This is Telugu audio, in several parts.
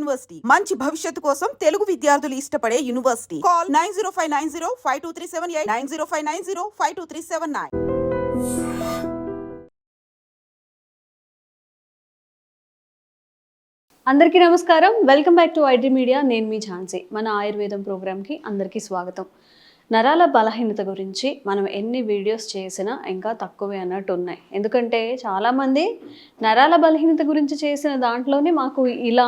యూనివర్సిటీ మంచి భవిష్యత్తు కోసం తెలుగు విద్యార్థులు ఇష్టపడే యూనివర్సిటీ. కాల్ 9059052378 9059052379. అందరికీ నమస్కారం. Welcome back to IT media. నేను మీ ఝాన్సీ. మన ఆయుర్వేదం ప్రోగ్రామ్కి అందరికీ స్వాగతం. నరాల బలహీనత గురించి మనం ఎన్ని వీడియోస్ చేసినా ఇంకా తక్కువే అన్నట్టు ఉన్నాయి. ఎందుకంటే చాలామంది నరాల బలహీనత గురించి చేసిన దాంట్లోనే మాకు ఇలా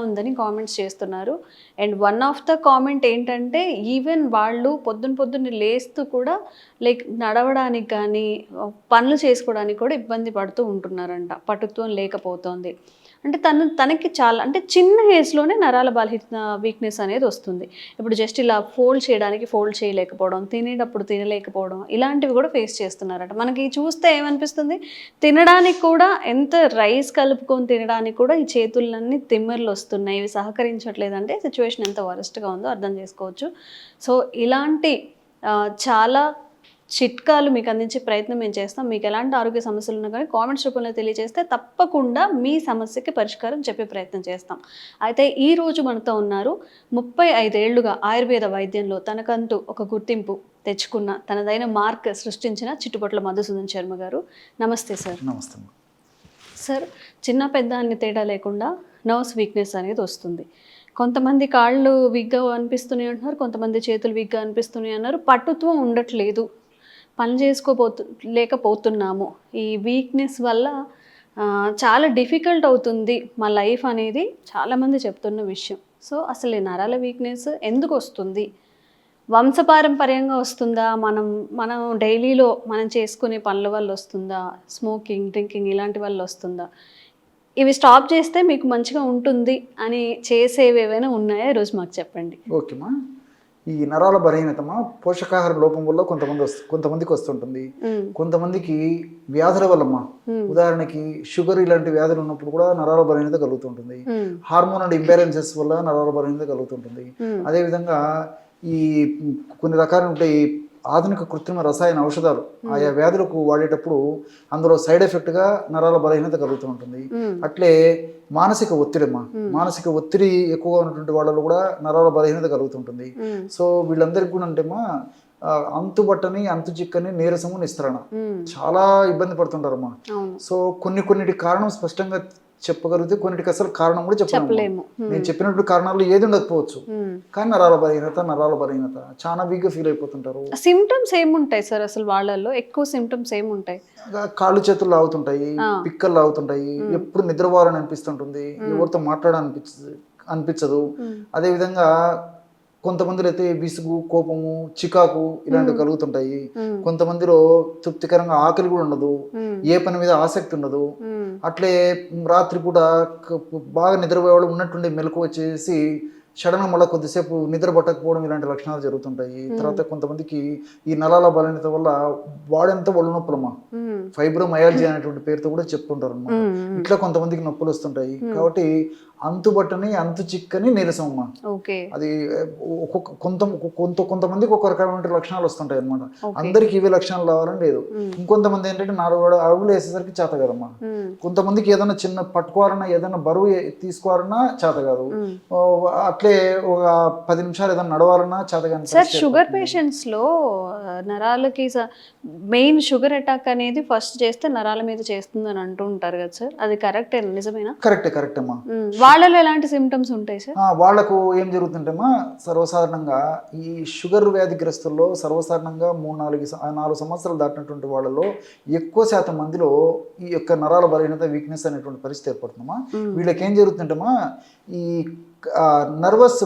ఉందని కామెంట్స్ చేస్తున్నారు. And one of the comment ఏంటంటే ఈవెన్ వాళ్ళు పొద్దున్న లేస్తూ కూడా లైక్ నడవడానికి కానీ పనులు చేసుకోవడానికి కూడా ఇబ్బంది పడుతూ ఉంటున్నారంట. పటుత్వం లేకపోతుంది అంటే తనకి చాలా అంటే చిన్న ఏజ్లోనే నరాల బలహీనత వీక్నెస్ అనేది వస్తుంది. ఇప్పుడు జస్ట్ ఇలా ఫోల్డ్ చేయలేకపోవడం, తినేటప్పుడు తినలేకపోవడం ఇలాంటివి కూడా ఫేస్ చేస్తున్నారట. మనకి చూస్తే ఏమనిపిస్తుంది, తినడానికి కూడా ఎంత రైస్ కలుపుకొని తినడానికి కూడా ఈ చేతులన్నీ తిమ్మిర్లు వస్తున్నాయి, ఇవి సహకరించట్లేదంటే సిచ్యువేషన్ ఎంత వరస్ట్గా ఉందో అర్థం చేసుకోవచ్చు. సో ఇలాంటి చాలా చిట్కాలు మీకు అందించే ప్రయత్నం మేము చేస్తాం. మీకు ఎలాంటి ఆరోగ్య సమస్యలు ఉన్నా కానీ కామెంట్స్ రూపంలో తెలియజేస్తే తప్పకుండా మీ సమస్యకి పరిష్కారం చెప్పే ప్రయత్నం చేస్తాం. అయితే ఈరోజు మనతో ఉన్నారు 35 ఏళ్లుగా ఆయుర్వేద వైద్యంలో తనకంటూ ఒక గుర్తింపు తెచ్చుకున్న, తనదైన మార్క్ సృష్టించిన చిట్టుపొట్ల మధుసూదన్ శర్మ గారు. నమస్తే సార్. నమస్తే సార్, చిన్న పెద్ద అన్ని తేడా లేకుండా నర్వ్స్ వీక్నెస్ అనేది వస్తుంది. కొంతమంది కాళ్ళు వీక్గా అనిపిస్తున్నాయి అంటున్నారు, కొంతమంది చేతులు వీక్గా అనిపిస్తున్నాయి అన్నారు. పట్టుత్వం ఉండట్లేదు, పని లేకపోతున్నాము, ఈ వీక్నెస్ వల్ల చాలా డిఫికల్ట్ అవుతుంది మా లైఫ్ అనేది చాలామంది చెప్తున్న విషయం. సో అసలు ఈ నరాల వీక్నెస్ ఎందుకు వస్తుంది? వంశపారంపర్యంగా వస్తుందా, మనం డైలీలో మనం చేసుకునే పనుల వల్ల వస్తుందా, స్మోకింగ్ డ్రింకింగ్ ఇలాంటి వల్ల వస్తుందా? ఇవి స్టాప్ చేస్తే మీకు మంచిగా ఉంటుంది అని చేసేవి ఏవైనా ఉన్నాయా? ఈరోజు మాకు చెప్పండి. ఓకేమా. ఈ నరాల బలహీనతమా పోషకాహార లోపం వల్ల కొంతమందికి వస్తుంటుంది, కొంతమందికి వ్యాధుల వల్లమ్మా. ఉదాహరణకి షుగర్ ఇలాంటి వ్యాధులు ఉన్నప్పుడు కూడా నరాల బలహీనత కలుగుతుంటుంది. హార్మోనల్ ఇంబ్యాలెన్సెస్ వల్ల నరాల బలహీనత కలుగుతుంటుంది. అదేవిధంగా ఈ కొన్ని రకాలు ఉంటాయి ఆధునిక కృత్రిమ రసాయన ఔషధాలు ఆయా వ్యాధులకు వాడేటప్పుడు అందులో సైడ్ ఎఫెక్ట్గా నరాల బలహీనత కలుగుతూ ఉంటుంది. అట్లే మానసిక ఒత్తిడి ఎక్కువగా ఉన్నటువంటి వాళ్ళలో కూడా నరాల బలహీనత కలుగుతుంటుంది. సో వీళ్ళందరికీ కూడా అంటేమా అంతుబట్టని అంతు చిక్కని నీరసము నిస్త్రణ చాలా ఇబ్బంది పడుతుంటారమ్మా. సో కొన్నిటి కారణం స్పష్టంగా చెప్పగలిగితే కొన్నిటికి అసలు కారణం కూడా చెప్పలేము. నేను చెప్పినట్టు కారణాలు ఏది ఉండకపోవచ్చు, కానీ నరాల బలహీనత చాలా వీక్గా ఫీల్ అయిపోతుంటారు. సిమ్టమ్స్ ఏముంటాయి సార్ అసలు వాళ్ళల్లో? ఎక్కువ సిమ్టమ్స్ ఏముంటాయి? కాళ్ళు చేతులు లాగుతుంటాయి, పిక్కలు లాగుతుంటాయి, ఎప్పుడు నిద్రపోవాలని అనిపిస్తుంటుంది, ఎవరితో అనిపించదు. అదేవిధంగా కొంతమందిలో అయితే విసుగు, కోపము, చికాకు ఇలాంటివి కలుగుతుంటాయి. కొంతమందిలో తృప్తికరంగా ఆకలి కూడా ఉండదు, ఏ పని మీద ఆసక్తి ఉండదు. అట్లే రాత్రిపూట బాగా నిద్రపోయేవాళ్ళు ఉన్నట్టుండి మెలకు వచ్చేసి సడన్గా మళ్ళీ కొద్దిసేపు నిద్ర పట్టకపోవడం ఇలాంటి లక్షణాలు జరుగుతుంటాయి. తర్వాత కొంతమందికి ఈ నరాల బలహీనత వల్ల వాడంతా ఒళ్ళు నొప్పులమ్మా, ఫైబ్రోమయాలజీ అనేటువంటి పేరుతో కూడా చెప్పుకుంటారు అన్నమాట. ఇట్లా కొంతమందికి నొప్పులు వస్తుంటాయి. కాబట్టి అంతుబట్టని అంతు చిక్కని నీరసం అమ్మా. అది కొంతమందికి ఒక రకమైన లక్షణాలు వస్తుంటాయి అనమాట. అందరికి ఇవే లక్షణాలు రావాలని లేదు. ఇంకొంతమంది ఏంటంటే 4 అడుగులు వేసేసరికి చేత కదమ్మా. కొంతమందికి ఏదైనా చిన్న పట్టుకోవాలన్నా, ఏదైనా బరువు తీసుకోవాలన్నా చేత కాదు. అట్లే ఒక 10 నిమిషాలు ఏదైనా నడవాలన్నా చేత కాదు. సార్, షుగర్ పేషెంట్స్ లో నరాలకి మెయిన్ షుగర్ అటాక్ అనేది ఫస్ట్ చేస్తే నరాల మీద చేస్తుంది అని అంటూ ఉంటారు కదా సార్, అది కరెక్టే, నిజమేనా? కరెక్ట్ అమ్మా. వాళ్ళలో ఎలాంటి సిమ్టమ్స్ ఉంటాయి సార్? వాళ్ళకు ఏం జరుగుతుంటేమా, సర్వసాధారణంగా ఈ షుగర్ వ్యాధిగ్రస్తుల్లో సర్వసాధారణంగా 4 సంవత్సరాలు దాటినటువంటి వాళ్ళలో ఎక్కువ శాతం మందిలో ఈ యొక్క నరాల బలహీనత వీక్నెస్ అనేటువంటి పరిస్థితి ఏర్పడుతుందమ్మా. వీళ్ళకి ఏం జరుగుతుంటేమా, ఈ నర్వస్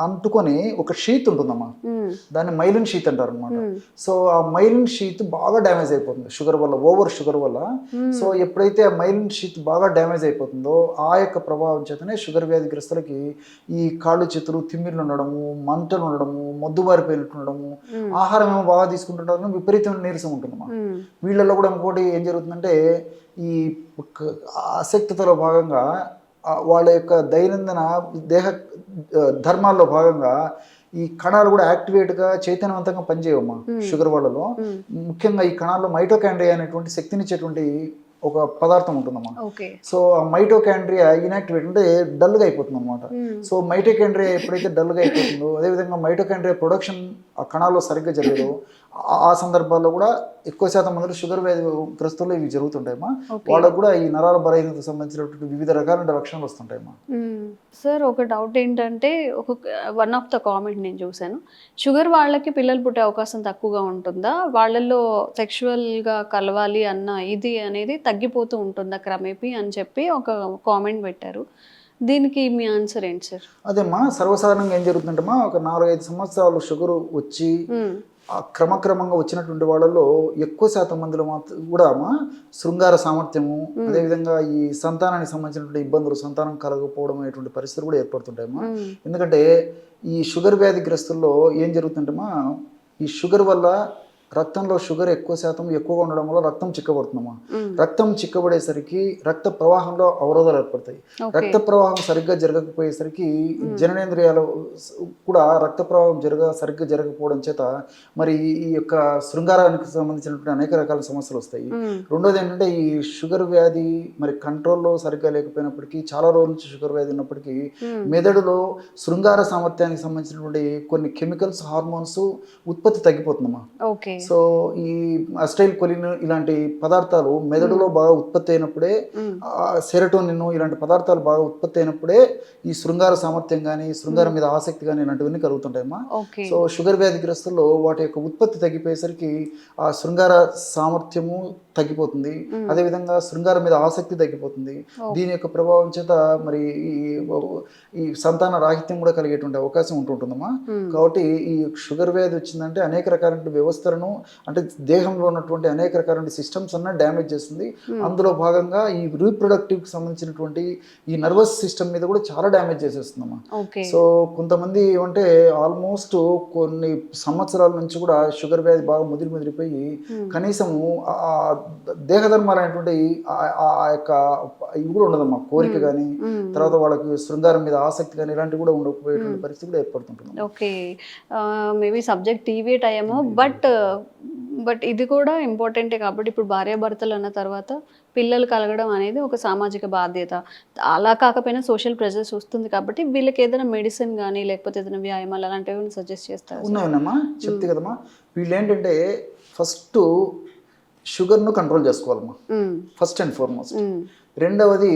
అంటుకొని ఒక షీత్ ఉంటుందమ్మా, దాన్ని మైలిన్ షీత్ అంటారు అనమాట. సో ఆ మైలిన్ షీత్ బాగా డ్యామేజ్ అయిపోతుంది షుగర్ వల్ల, ఓవర్ షుగర్ వల్ల. సో ఎప్పుడైతే ఆ మైలిన్ షీత్ బాగా డ్యామేజ్ అయిపోతుందో ఆ యొక్క ప్రభావం చేతనే షుగర్ వ్యాధిగ్రస్తులకి ఈ కాళ్ళు చేతులు తిమ్మిర్లు ఉండడము, మంటలు ఉండడము, మొద్దుబారిపోయినట్టు ఉండడము, ఆహారం ఏమో బాగా తీసుకుంటుంటారు, విపరీతమైన నీరసం ఉంటుందమ్మా. వీళ్ళల్లో కూడా ఇంకోటి ఏం జరుగుతుందంటే, ఈ ఆసక్తిలో భాగంగా వాళ్ళ యొక్క దైనందిన దేహ ధర్మాల్లో భాగంగా ఈ కణాలు కూడా యాక్టివేట్గా చైతన్యవంతంగా పనిచేయవమ్మా షుగర్ వాళ్ళలో. ముఖ్యంగా ఈ కణాల్లో మైటోకాండ్రియా అనేటువంటి శక్తినిచ్చేటువంటి ఒక పదార్థం ఉంటుందమ్మా. ఓకే. సో ఆ మైటోకాండ్రియా ఇనాక్టివేట్ అంటే డల్గా అయిపోతుంది అనమాట. సో మైటోకాండ్రియా ఎప్పుడైతే డల్గా అయిపోతుందో, అదేవిధంగా మైటోకాండ్రియా ప్రొడక్షన్ ఆ కణాల్లో సరిగ్గా జరగదు. ఆ సందర్భాల్లో కూడా ఎక్కువ శాతం మంది షుగర్ వ్యాధి గ్రస్తుల్లో ఇవి జరుగుతుంటాయమ్మా. వాళ్ళకు కూడా ఈ నరాల బలహీనతకు సంబంధించినటువంటి వివిధ రకాల లక్షణాలు వస్తుంటాయమ్మా. సార్ ఒక డౌట్ ఏంటంటే, వన్ ఆఫ్ ద కామెంట్ నేను చూశాను, షుగర్ వాళ్ళకి పిల్లలు పుట్టే అవకాశం తక్కువగా ఉంటుందా, వాళ్ళల్లో సెక్షువల్గా కలవాలి అన్న ఇది అనేది తగ్గిపోతూ ఉంటుందా క్రమేపీ అని చెప్పి ఒక కామెంట్ పెట్టారు. దీనికి మీ ఆన్సర్ ఏంటి సార్? అదేమ్మా, సర్వసాధారణంగా ఏం జరుగుతుందమ్మా, ఒక 4-5 సంవత్సరాలు షుగర్ వచ్చి ఆ క్రమక్రమంగా వచ్చినటువంటి వాళ్ళలో ఎక్కువ శాతం మందిలో మాత్రం కూడా శృంగార సామర్థ్యము, అదేవిధంగా ఈ సంతానానికి సంబంధించినటువంటి ఇబ్బందులు, సంతానం కలగకపోవడం అనేటువంటి పరిస్థితులు కూడా ఏర్పడుతుంటాయమ్మా. ఎందుకంటే ఈ షుగర్ వ్యాధిగ్రస్తుల్లో ఏం జరుగుతుంటమ్మా, ఈ షుగర్ వల్ల రక్తంలో షుగర్ ఎక్కువగా ఉండడం వల్ల రక్తం చిక్కబడుతుందమ్మా. రక్తం చిక్కబడేసరికి రక్త ప్రవాహంలో అవరోధాలు ఏర్పడతాయి. రక్త ప్రవాహం సరిగ్గా జరగకపోయేసరికి జననేంద్రియాలు కూడా రక్త ప్రవాహం సరిగ్గా జరగకపోవడం చేత మరి ఈ యొక్క శృంగారానికి సంబంధించినటువంటి అనేక రకాల సమస్యలు వస్తాయి. రెండోది ఏంటంటే, ఈ షుగర్ వ్యాధి మరి కంట్రోల్లో సరిగ్గా లేకపోయినప్పటికీ, చాలా రోజుల నుంచి షుగర్ వ్యాధి ఉన్నప్పటికీ మెదడులో శృంగార సామర్థ్యానికి సంబంధించినటువంటి కొన్ని కెమికల్స్, హార్మోన్స్ ఉత్పత్తి తగ్గిపోతుందమ్మా. సో ఈ అస్టైల్ కొలిన్ ఇలాంటి పదార్థాలు మెదడులో బాగా ఉత్పత్తి అయినప్పుడే, సెరటోనిన్ ఇలాంటి పదార్థాలు బాగా ఉత్పత్తి అయినప్పుడే ఈ శృంగార సామర్థ్యం కానీ, శృంగారం మీద ఆసక్తి కానీ ఇలాంటివన్నీ కలుగుతుంటాయమ్మా. సో షుగర్ వ్యాధిగ్రస్తుల్లో వాటి యొక్క ఉత్పత్తి తగ్గిపోయేసరికి ఆ శృంగార సామర్థ్యము తగ్గిపోతుంది, అదేవిధంగా శృంగారం మీద ఆసక్తి తగ్గిపోతుంది. దీని యొక్క ప్రభావం చేత మరి ఈ సంతాన రాహిత్యం కూడా కలిగేటువంటి అవకాశం ఉంటుందమ్మా. కాబట్టి ఈ షుగర్ వ్యాధి వచ్చిందంటే అనేక రకాల వ్యవస్థలను, అంటే దేహంలో ఉన్నటువంటి అనేక రకాల సిస్టమ్స్ అన్న డ్యామేజ్ చేస్తుంది. అందులో భాగంగా ఈ రీప్రొడక్టివ్ కి సంబంధించినటువంటి ఈ నర్వస్ సిస్టమ్ మీద కూడా చాలా డ్యామేజ్ చేసేస్తుందమ్మా. సో కొంతమంది ఏమంటే ఆల్మోస్ట్ కొన్ని సంవత్సరాల నుంచి కూడా షుగర్ వ్యాధి బాగా ముదిరిపోయి కనీసము దేహధర్మాలైనటువంటి ఆ యొక్క ఇవి కూడా ఉండదమ్మా, కోరిక కానీ, తర్వాత వాళ్ళకి శృంగారం మీద ఆసక్తి కానీ ఇలాంటివి కూడా ఉండకపోయేటువంటి పరిస్థితి కూడా ఏర్పడుతుంటుంది. Okay, maybe subject TV time, but ఇది కూడా ఇంపార్టెంటే. కాబట్టి ఇప్పుడు భార్యాభర్తలు అన్న తర్వాత పిల్లలు కలగడం అనేది ఒక సామాజిక బాధ్యత. అలా కాకపోయినా సోషల్ ప్రెజర్స్ వస్తుంది కాబట్టి వీళ్ళకి ఏదైనా మెడిసిన్ కానీ, లేకపోతే ఏదైనా వ్యాయామాలు అలాంటివి సజెస్ట్ చేస్తారు? ఉన్నాయమ్మా, చెప్తే కదమ్మా. వీళ్ళు ఏంటంటే ఫస్ట్ షుగర్ను కంట్రోల్ చేసుకోవాలమ్మా, ఫస్ట్ అండ్ ఫార్మోస్ట్. రెండవది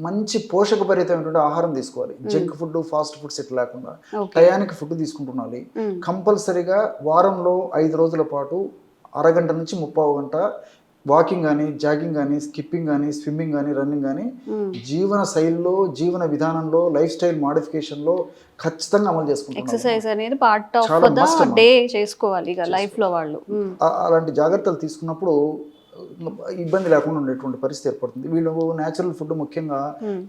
మంచి పోషకభరితమైనటువంటి ఆహారం తీసుకోవాలి. జంక్ ఫుడ్, ఫాస్ట్ ఫుడ్స్ ఇట్లా లేకుండా టయానికి ఫుడ్ తీసుకుంటున్నాలి. కంపల్సరీగా వారంలో 5 రోజుల పాటు అరగంట నుంచి 30 గంట వాకింగ్ కానీ, జాగింగ్ కానీ, స్కిప్పింగ్ కానీ, స్విమ్మింగ్ కానీ, రన్నింగ్ కానీ జీవన శైలిలో, జీవన విధానంలో, లైఫ్ స్టైల్ మోడిఫికేషన్లో ఖచ్చితంగా అమలు చేసుకుంటారు. ఎక్సర్సైజ్ అనేది పార్ట్ ఆఫ్ ద డే చేసుకోవాలి ఇక లైఫ్ లో వాళ్ళు. అలాంటి జాగ్రత్తలు తీసుకున్నప్పుడు ఇబ్బంది లేకుండా ఉండేటువంటి పరిస్థితి ఏర్పడుతుంది. వీళ్ళు న్యాచురల్ ఫుడ్, ముఖ్యంగా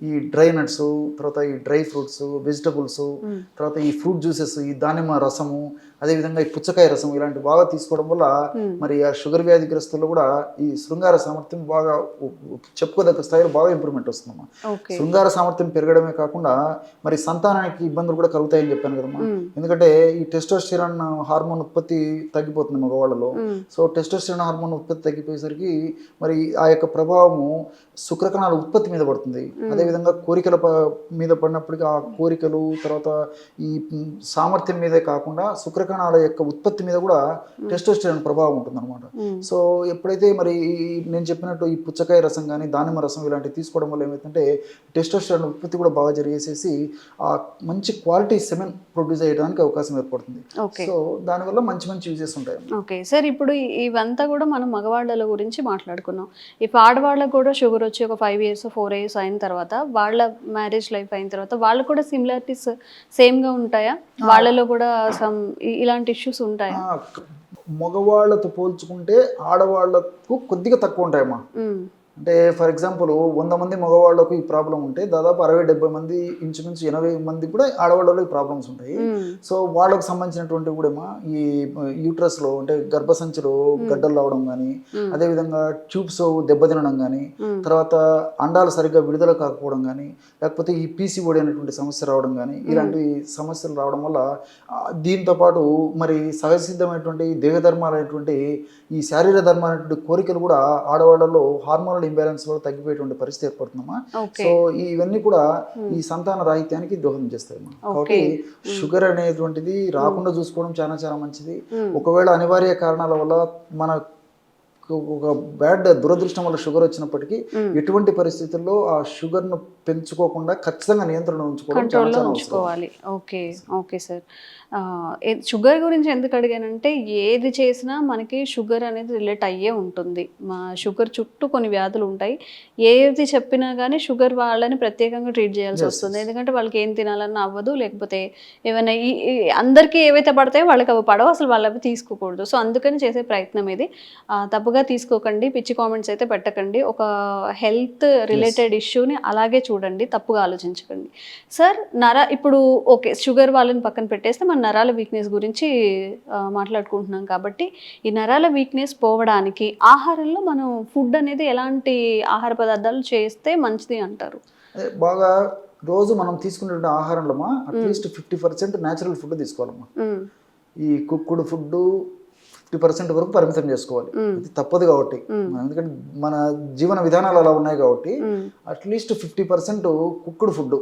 ఈ డ్రై నట్స్, తర్వాత ఈ డ్రై ఫ్రూట్స్, వెజిటబుల్స్, తర్వాత ఈ ఫ్రూట్ జ్యూసెస్, ఈ దానిమ్మ రసము, అదేవిధంగా ఈ పుచ్చకాయ రసం ఇలాంటి బాగా తీసుకోవడం వల్ల మరి ఆ షుగర్ వ్యాధిగ్రస్తుల్లో కూడా ఈ శృంగార సామర్థ్యం బాగా చెప్పుకోదగ్గ స్థాయిలో బాగా ఇంప్రూవ్మెంట్ వస్తుందమ్మా. శృంగార సామర్థ్యం పెరగడమే కాకుండా మరి సంతానానికి ఇబ్బందులు కూడా కలుగుతాయని చెప్పాను కదమ్మా. ఎందుకంటే ఈ టెస్టోస్టెరాన్ హార్మోన్ ఉత్పత్తి తగ్గిపోతుంది మగవాళ్ళలో. సో టెస్టోస్టెరాన్ హార్మోన్ ఉత్పత్తి తగ్గిపోయేసరికి మరి ఆ యొక్క ప్రభావము శుక్రకణాల ఉత్పత్తి మీద పడుతుంది. అదేవిధంగా కోరికల మీద పడినప్పటికీ ఆ కోరికలు, తర్వాత ఈ సామర్థ్యం మీదే కాకుండా శుక్రకణాల యొక్క ఉత్పత్తి మీద కూడా టెస్టోస్టెరాన్ ప్రభావం ఉంటుంది అనమాట. సో ఎప్పుడైతే మరి నేను చెప్పినట్టు ఈ పుచ్చకాయ రసం కానీ, దానిమ్మ రసం ఇలాంటివి తీసుకోవడం వల్ల ఏమైతుందంటే టెస్టోస్టెరాన్ ఉత్పత్తి కూడా బాగా జరిగేసేసి ఆ మంచి క్వాలిటీ సెమెన్ ప్రొడ్యూస్ అయ్యడానికి అవకాశం ఏర్పడుతుంది. సో దానివల్ల మంచి మంచి యూజెస్ ఉంటాయి. ఓకే సార్, ఇప్పుడు ఇవంతా కూడా మనం మగవాళ్ళ గురించి మాట్లాడుకున్నాం. ఇప్పుడు ఆడవాళ్ళకు కూడా షుగర్ వచ్చి ఒక 5 years 4 years అయిన తర్వాత, వాళ్ళ మ్యారేజ్ లైఫ్ అయిన తర్వాత వాళ్ళు కూడా సిమిలారిటీస్ సేమ్గా ఉంటాయా? వాళ్ళలో కూడా ఇలాంటి ఇష్యూస్ ఉంటాయా? మగవాళ్ళతో పోల్చుకుంటే ఆడవాళ్లకు కొద్దిగా తక్కువ ఉంటాయమ్మా. అంటే ఫర్ ఎగ్జాంపుల్ 100 మంది మగవాళ్ళకు ఈ ప్రాబ్లం ఉంటే దాదాపు 60-70 మంది, ఇంచుమించు 80 మంది కూడా ఆడవాళ్ళలో ఈ ప్రాబ్లమ్స్ ఉంటాయి. సో వాళ్ళకు సంబంధించినటువంటి కూడా ఈ యూట్రస్లో అంటే గర్భసంచిలో గడ్డలు రావడం కానీ, అదేవిధంగా ట్యూబ్స్ దెబ్బతినడం కానీ, తర్వాత అండాలు సరిగ్గా విడుదల కాకపోవడం కానీ, లేకపోతే ఈ పీసీఓడి అనేటువంటి సమస్య రావడం కానీ, ఇలాంటి సమస్యలు రావడం వల్ల దీంతో పాటు మరి సహజసిద్ధమైనటువంటి దేహధర్మాలైనటువంటి ఈ శారీర ధర్మాలైనటువంటి కోరికలు కూడా ఆడవాళ్ళలో హార్మోనల్ ఇంబ్యాలెన్స్ వల్ల తగ్గిపోయేటువంటి పరిస్థితి ఏర్పడుతుందమ్మా. ఓకే. సో ఇవన్నీ కూడా ఈ సంతాన రాహిత్యానికి దోహదం చేస్తాయమ్మా. కాబట్టి షుగర్ అనేటువంటిది రాకుండా చూసుకోవడం చాలా చాలా మంచిది. ఒకవేళ అనివార్య కారణాల వల్ల మన ఒక బ్యాడ్ దురదృష్టం వల్ల షుగర్ వచ్చినప్పటికీ ఎటువంటి పరిస్థితుల్లో ఆ షుగర్ ను పెంచుకోకుండా ఖచ్చితంగా నియంత్రణ ఉంచుకోవడం చాలా కంట్రోల్లో చాలా అవసరం. ఉంచుకోవాలి. Okay, okay sir. షుగర్ గురించి ఎందుకు అడిగానంటే ఏది చేసినా మనకి షుగర్ అనేది రిలేట్ అయ్యే ఉంటుంది. మా షుగర్ చుట్టూ కొన్ని వ్యాధులు ఉంటాయి. ఏది చెప్పినా కానీ షుగర్ వాళ్ళని ప్రత్యేకంగా ట్రీట్ చేయాల్సి వస్తుంది. ఎందుకంటే వాళ్ళకి ఏం తినాలన్నా అవ్వదు, లేకపోతే ఏమైనా అందరికీ ఏవైతే పడతాయో వాళ్ళకి అవి పడవు, అసలు వాళ్ళు అవి తీసుకోకూడదు. సో అందుకని చేసే ప్రయత్నం ఇది. తప్పుగా తీసుకోకండి, పిచ్చి కామెంట్స్ అయితే పెట్టకండి. ఒక హెల్త్ రిలేటెడ్ ఇష్యూని అలాగే చూడండి, తప్పుగా ఆలోచించకండి. సార్ ఇప్పుడు ఓకే, షుగర్ వాళ్ళని పక్కన పెట్టేస్తే మన నరాల వీక్నెస్ గురించి మాట్లాడుకుంటున్నాం కాబట్టి ఈ నరాల వీక్నెస్ పోవడానికి ఆహారంలో మనం ఫుడ్ అనేది ఎలాంటి ఆహార పదార్థాలు చేస్తే మంచిది అంటారు? బాగా రోజు మనం తీసుకునే ఆహారంలో అట్లీస్ట్ 50% న్యాచురల్ ఫుడ్ తీసుకోవాలమ్మా. ఈ కుక్కుడు ఫుడ్ 50% వరకు పరిమితం చేసుకోవాలి. ఇది తప్పదు కాబట్టి, ఎందుకంటే మన జీవన విధానాలు అలా ఉన్నాయి కాబట్టి అట్లీస్ట్ 50% కుక్కుడు ఫుడ్,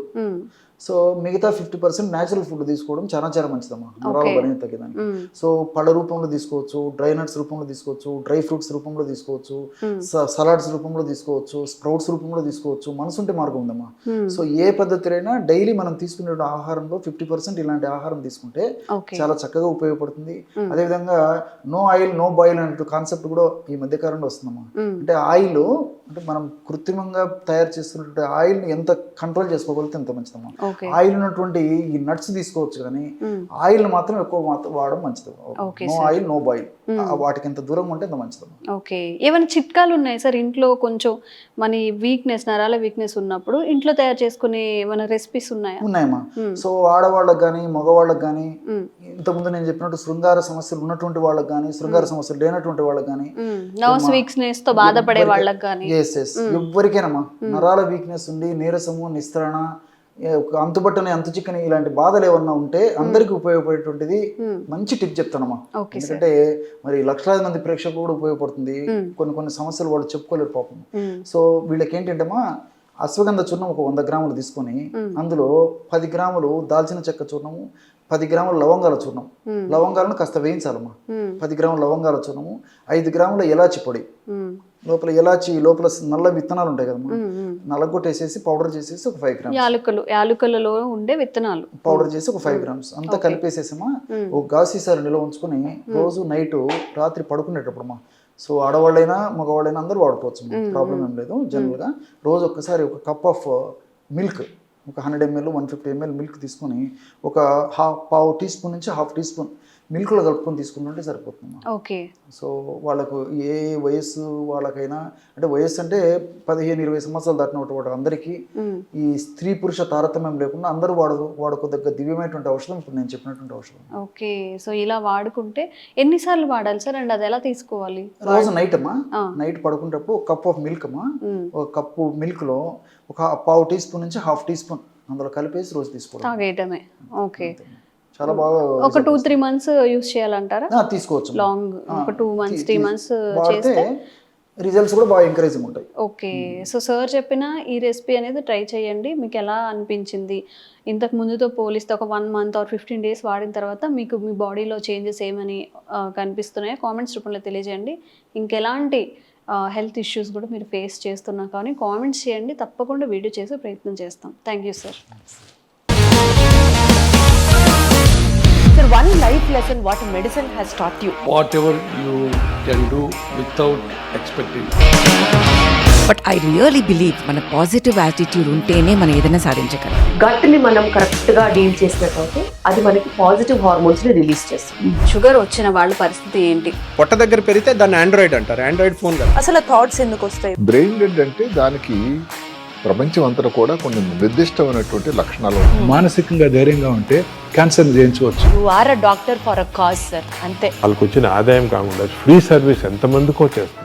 సో మిగతా 50% న్యాచురల్ ఫుడ్ తీసుకోవడం చాలా చాలా మంచిదమ్మా నరాల బలహీనత తగ్గడానికి. సో పళ్ళ రూపంలో తీసుకోవచ్చు, డ్రై నట్స్ రూపంలో తీసుకోవచ్చు, డ్రై ఫ్రూట్స్ రూపంలో తీసుకోవచ్చు, సలాడ్స్ రూపంలో తీసుకోవచ్చు, స్ప్రౌట్స్ రూపంలో తీసుకోవచ్చు. మనసుంటే మార్గం ఉందమ్మా. సో ఏ పద్ధతిలో డైలీ మనం తీసుకునే ఆహారంలో 50% ఇలాంటి ఆహారం తీసుకుంటే చాలా చక్కగా ఉపయోగపడుతుంది. అదేవిధంగా నో ఆయిల్ నో బాయిల్ అనే కాన్సెప్ట్ కూడా ఈ మధ్య కాలంలో వస్తుందమ్మా. అంటే ఆయిల్ అంటే మనం కృత్రిమంగా తయారు చేస్తున్నటువంటి ఆయిల్ ని ఎంత కంట్రోల్ చేసుకోగలిగితే ఎంత మంచిదమ్మా. ఆయిల్ ఉన్నటువంటి ఈ నట్స్ తీసుకోవచ్చు, కానీ ఆయిల్ మాత్రం ఎక్కువ వాడడం మంచిది. నో ఆయిల్ నో బాయిల్, వాటికి ఎంత దూరంగా ఉంటే అంత మంచిదమ్మా. ఓకే. ఏమైనా చిట్కాలు ఉన్నాయి సార్ ఇంట్లో కొంచెం మన వీక్నెస్, నరాల వీక్నెస్ ఉన్నప్పుడు ఇంట్లో తయారు చేసుకునే ఏమైనా రెసిపీస్ ఉన్నాయా? ఉన్నాయమ్మా. సో ఆడవాళ్ళకి కానీ మగవాళ్ళకి కానీ, ఇంతకుముందు నేను చెప్పినట్టు శృంగార సమస్యలు ఉన్నటువంటి వాళ్ళకి కానీ, శృంగార సమస్యలు లేనటువంటి వాళ్ళకి కానీ, నర్వస్ వీక్నెస్ తో బాధపడే వాళ్ళకి కానీ, ఎవరికైనామా నరాల వీక్నెస్ ఉండి నీరసము, నిస్త్రణ, అంతుబట్టని అంతు చిక్కని ఇలాంటి బాధలు ఏమన్నా ఉంటే అందరికి ఉపయోగపడేటువంటిది మంచి టిప్ చెప్తానమ్మా. ఎందుకంటే మరి లక్షలాది మంది ప్రేక్షకులు కూడా ఉపయోగపడుతుంది. కొన్ని సమస్యలు వాళ్ళు చెప్పుకోలేరు పాపం. సో వీళ్ళకి ఏంటంటేమా అశ్వగంధ చూర్ణం ఒక 100 గ్రాములు తీసుకొని అందులో 10 గ్రాములు దాల్చిన చెక్క చూర్ణము, 10 గ్రాముల లవంగాల చూర్ణం, లవంగాలను కాస్త వేయించాలమ్మా. 10 గ్రాముల లవంగాల చూర్ణము, 5 గ్రాముల ఎలాచి పొడి, లోపల ఎలాచి లోపల నల్ల విత్తనాలు ఉంటాయి కదమ్మా, నల్లగొట్టేసేసి పౌడర్ చేసేసి ఒక 5 గ్రామ్స్, యాలకులలో ఉండే విత్తనాలు పౌడర్ చేసి ఒక 5 గ్రామ్స్ అంతా కలిపేసేసమ్మా ఒక గాసీసారి నిల్వ ఉంచుకొని రోజు నైట్ రాత్రి పడుకునేటప్పుడు సో ఆడవాళ్ళైనా మగవాళ్ళైనా అందరూ వాడుకోవచ్చు, ప్రాబ్లం ఏం లేదు. జనరల్గా రోజు ఒక్కసారి ఒక కప్ ఆఫ్ మిల్క్, ఒక 100 ml 150 ml మిల్క్ తీసుకొని ఒక పావు టీ స్పూన్ నుంచి ½ టీ స్పూన్ మిల్క్లో కలుపుకొని తీసుకుంటుంటే సరిపోతుంది. ఓకే. సో వాళ్ళకు ఏ వయస్సు వాళ్ళకైనా, అంటే వయస్సు అంటే 15-20 సంవత్సరాలు దాటినటువంటి అందరికీ ఈ స్త్రీ పురుష తారతమ్యం లేకుండా అందరూ వాడుకోదగ్గ దివ్యమైనటువంటి ఔషధం ఇప్పుడు నేను చెప్పినటువంటి ఔషధం. ఓకే. సో ఇలా వాడుకుంటే ఎన్నిసార్లు వాడాలి సార్, అండ్ అది ఎలా తీసుకోవాలి? రోజు నైట్ అమ్మా, నైట్ పడుకునేటప్పుడు ఒక కప్ ఆఫ్ మిల్క్ అమ్మా, ఒక కప్పు మిల్క్లో ఒక పావు టీ స్పూన్ నుంచి ½ టీ స్పూన్ అందులో కలిపేసి రోజు తీసుకోవడం. ఓకే. చాలా బాగా ఒక 2-3 months యూస్ చేయాలంటారా? తీసుకోవచ్చు. లాంగ్ ఒక 2 months 3 months చేస్తే రిజల్ట్స్ కూడా బాగా ఎంకరేజింగ్ ఉంటాయి. ఓకే. సో సార్ చెప్పిన ఈ రెసిపీ అనేది ట్రై చేయండి. మీకు ఎలా అనిపించింది? ఇంతకు ముందుతో పోలిస్తే ఒక 1 month or 15 days వాడిన తర్వాత మీకు మీ బాడీలో చేంజెస్ ఏమని కనిపిస్తున్నాయో కామెంట్స్ రూపంలో తెలియజేయండి. ఇంకెలాంటి హెల్త్ ఇష్యూస్ కూడా మీరు ఫేస్ చేస్తున్నా కానీ కామెంట్స్ చేయండి, తప్పకుండా వీడియో చేసే ప్రయత్నం చేస్తాం. Thank you sir. Sir, one life lesson what medicine has taught you. Whatever you can do without expecting. But I really believe మన పాజిటివ్ యాటిట్యూడ్ ఉంటేనే మనం ఏదైనా సాధించగలం. గట్ని మనం కరెక్ట్గా డీల్ చేసినట్లయితే అది మనకి పాజిటివ్ హార్మోన్స్ని రిలీజ్ చేస్తుంది. షుగర్ వచ్చిన వాళ్ళ పరిస్థితి ఏంటి? పొట్ట దగ్గర పెరిగితే దాన్ని ఆండ్రాయిడ్ అంటారు, ఆండ్రాయిడ్ ఫోన్ కాదు. అసలు థాట్స్ ఎందుకు వస్తాయి? బ్రెయిన్ డెడ్ అంటే దానికి ప్రపంచం అంతా కూడా కొన్ని నిర్దిష్టమైనటువంటి లక్షణాలు ఉంటాయి. మానసికంగా ధైర్యంగా ఉంటే క్యాన్సర్ జయించవచ్చు. You are a doctor for a cause sir, అంతే. వాళ్ళకి వచ్చిన ఆదాయం కాకుండా ఫ్రీ సర్వీస్ ఎంతమందికో చేస్తారు.